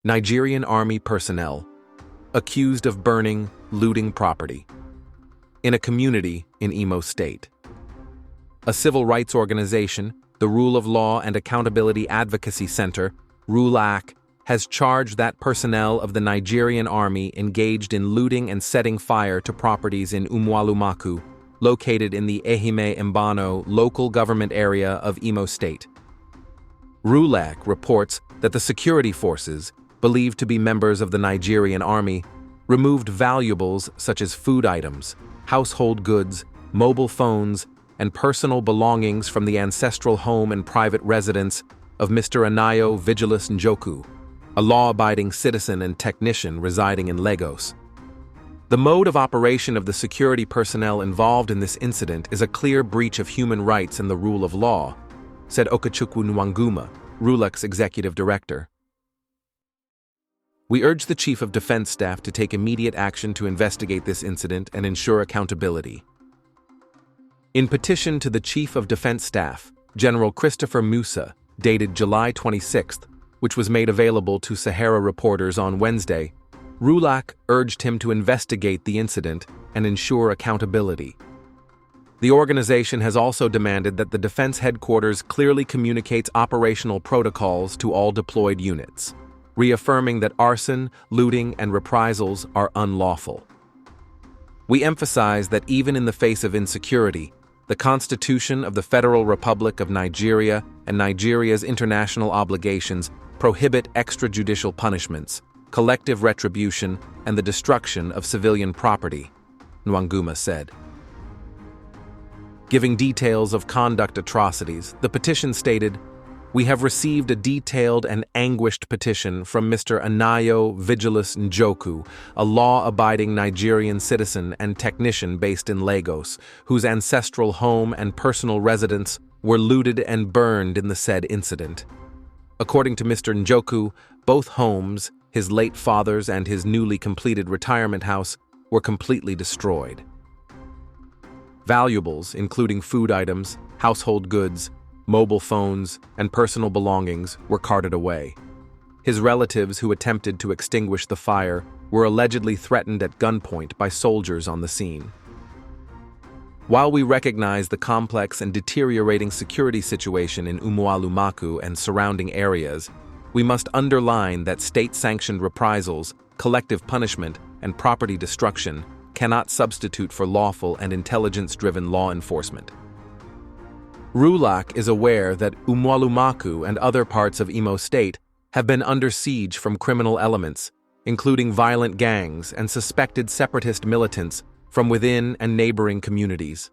Nigerian army personnel accused of burning, looting property in a community in Imo State. A civil rights organization, the Rule of Law and Accountability Advocacy Center, RULAC, has charged that personnel of the Nigerian army engaged in looting and setting fire to properties in Umualumaku, located in the Ehime Mbano local government area of Imo State. RULAC reports that the security forces, believed to be members of the Nigerian army, removed valuables such as food items, household goods, mobile phones, and personal belongings from the ancestral home and private residence of Mr. Anayo Vigilus Njoku, a law-abiding citizen and technician residing in Lagos. The mode of operation of the security personnel involved in this incident is a clear breach of human rights and the rule of law, said Okechukwu Nwanguma, RULAC's executive director. We urge the Chief of Defense Staff to take immediate action to investigate this incident and ensure accountability. In petition to the Chief of Defense Staff, General Christopher Musa, dated July 26th, which was made available to Sahara reporters on Wednesday, RULAC urged him to investigate the incident and ensure accountability. The organization has also demanded that the Defense Headquarters clearly communicates operational protocols to all deployed units, reaffirming that arson, looting, and reprisals are unlawful. We emphasize that even in the face of insecurity, the Constitution of the Federal Republic of Nigeria and Nigeria's international obligations prohibit extrajudicial punishments, collective retribution, and the destruction of civilian property, Nwanguma said. Giving details of conduct atrocities, the petition stated, "We have received a detailed and anguished petition from Mr. Anayo Vigilus Njoku, a law-abiding Nigerian citizen and technician based in Lagos, whose ancestral home and personal residence were looted and burned in the said incident. According to Mr. Njoku, both homes, his late father's and his newly completed retirement house, were completely destroyed. Valuables, including food items, household goods, mobile phones, and personal belongings, were carted away. His relatives who attempted to extinguish the fire were allegedly threatened at gunpoint by soldiers on the scene. While we recognize the complex and deteriorating security situation in Umualumaku and surrounding areas, we must underline that state-sanctioned reprisals, collective punishment, and property destruction cannot substitute for lawful and intelligence-driven law enforcement. RULAC is aware that Umualumaku and other parts of Imo State have been under siege from criminal elements, including violent gangs and suspected separatist militants from within and neighboring communities.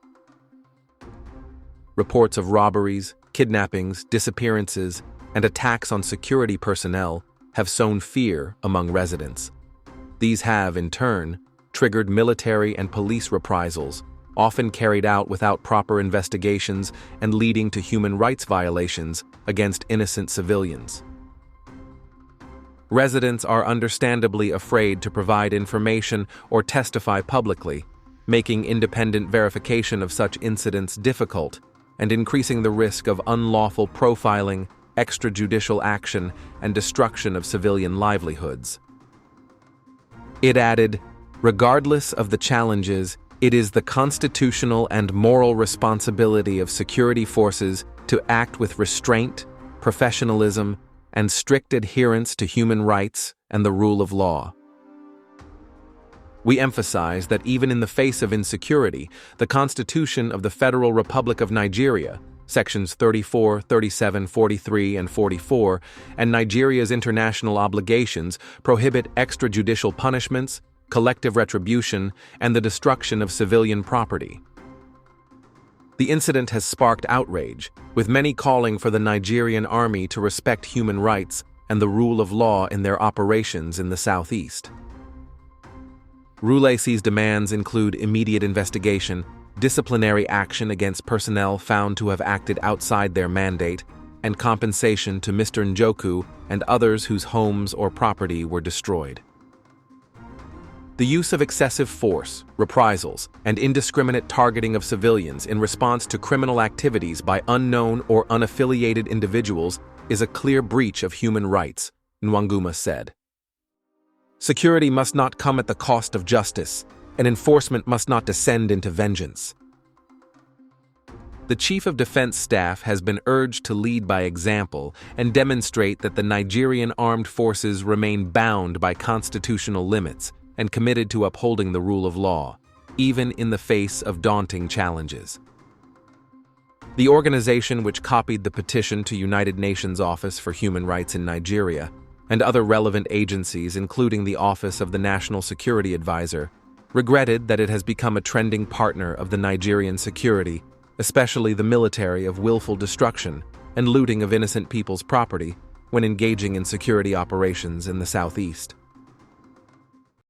Reports of robberies, kidnappings, disappearances, and attacks on security personnel have sown fear among residents. These have, in turn, triggered military and police reprisals, often carried out without proper investigations and leading to human rights violations against innocent civilians. Residents are understandably afraid to provide information or testify publicly, making independent verification of such incidents difficult and increasing the risk of unlawful profiling, extrajudicial action, and destruction of civilian livelihoods. It added, "Regardless of the challenges, it is the constitutional and moral responsibility of security forces to act with restraint, professionalism, and strict adherence to human rights and the rule of law." We emphasize that even in the face of insecurity, the Constitution of the Federal Republic of Nigeria, Sections 34, 37, 43, and 44, and Nigeria's international obligations prohibit extrajudicial punishments, collective retribution, and the destruction of civilian property. The incident has sparked outrage, with many calling for the Nigerian army to respect human rights and the rule of law in their operations in the southeast. RULAC's demands include immediate investigation, disciplinary action against personnel found to have acted outside their mandate, and compensation to Mr. Njoku and others whose homes or property were destroyed. The use of excessive force, reprisals, and indiscriminate targeting of civilians in response to criminal activities by unknown or unaffiliated individuals is a clear breach of human rights, Nwanguma said. Security must not come at the cost of justice, and enforcement must not descend into vengeance. The Chief of Defense Staff has been urged to lead by example and demonstrate that the Nigerian armed forces remain bound by constitutional limits and committed to upholding the rule of law, even in the face of daunting challenges. The organization which copied the petition to United Nations Office for Human Rights in Nigeria and other relevant agencies, including the Office of the National Security Advisor, regretted that it has become a trending partner of the Nigerian security, especially the military, of willful destruction and looting of innocent people's property when engaging in security operations in the southeast.